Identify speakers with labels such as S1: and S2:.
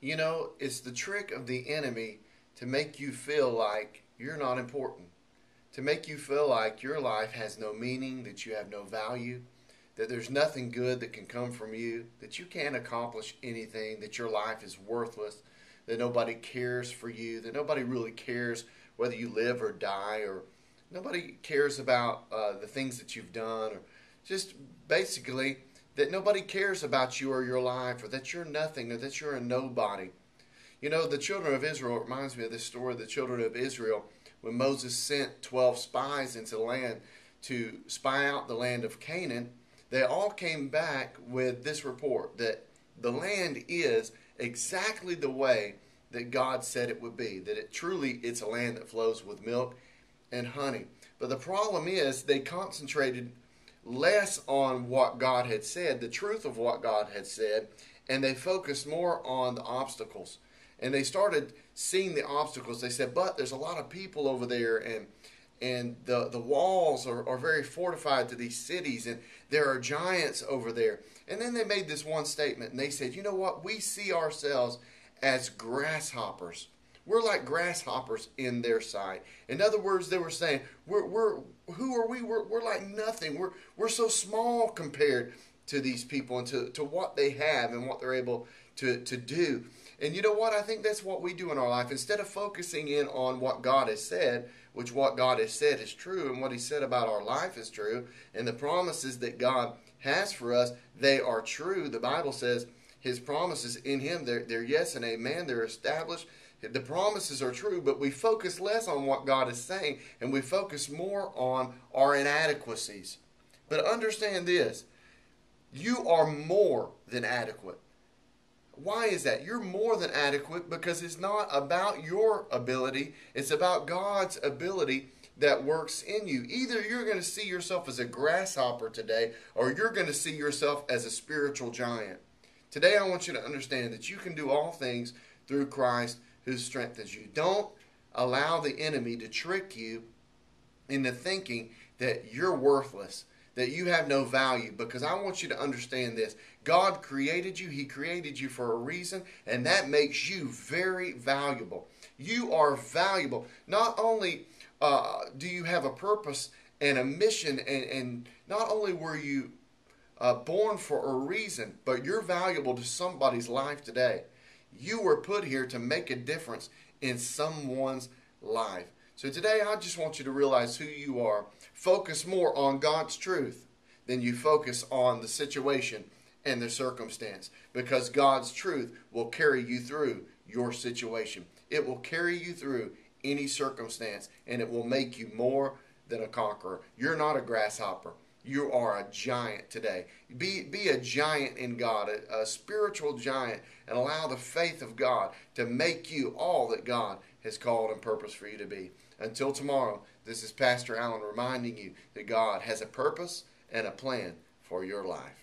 S1: You know, it's the trick of the enemy to make you feel like you're not important, to make you feel like your life has no meaning, that you have no value, that there's nothing good that can come from you, that you can't accomplish anything, that your life is worthless, that nobody cares for you, that nobody really cares whether you live or die, or nobody cares about the things that you've done, or just basically that nobody cares about you or your life, or that you're nothing, or that you're a nobody. You know, the children of Israel, it reminds me of this story of the children of Israel when Moses sent 12 spies into the land to spy out the land of Canaan. They all came back with this report that the land is exactly the way that God said it would be, that it's a land that flows with milk and honey. But the problem is they concentrated less on what God had said, the truth of what God had said, and they focused more on the obstacles. And they started seeing the obstacles. They said, but there's a lot of people over there, and the walls are very fortified to these cities, and there are giants over there. And then they made this one statement, and they said, you know what? We see ourselves as grasshoppers. We're like grasshoppers in their sight. In other words, they were saying, who are we? We're like nothing. We're so small compared to these people and to what they have and what they're able to do. And you know what? I think that's what we do in our life. Instead of focusing in on what God has said, which what God has said is true, and what He said about our life is true, and the promises that God has for us, they are true. The Bible says His promises in Him, they're yes and amen. They're established. The promises are true, but we focus less on what God is saying, and we focus more on our inadequacies. But understand this, you are more than adequate. Why is that? You're more than adequate because it's not about your ability. It's about God's ability that works in you. Either you're going to see yourself as a grasshopper today, or you're going to see yourself as a spiritual giant. Today I want you to understand that you can do all things through Christ who strengthens you. Don't allow the enemy to trick you into thinking that you're worthless, that you have no value, because I want you to understand this. God created you. He created you for a reason, and that makes you very valuable. You are valuable. Not only do you have a purpose and a mission, and not only were you born for a reason, but you're valuable to somebody's life today. You were put here to make a difference in someone's life. So today I just want you to realize who you are. Focus more on God's truth than you focus on the situation and the circumstance, because God's truth will carry you through your situation. It will carry you through any circumstance, and it will make you more than a conqueror. You're not a grasshopper. You are a giant today. Be a giant in God, a spiritual giant, and allow the faith of God to make you all that God has called and purposed for you to be. Until tomorrow, this is Pastor Allen reminding you that God has a purpose and a plan for your life.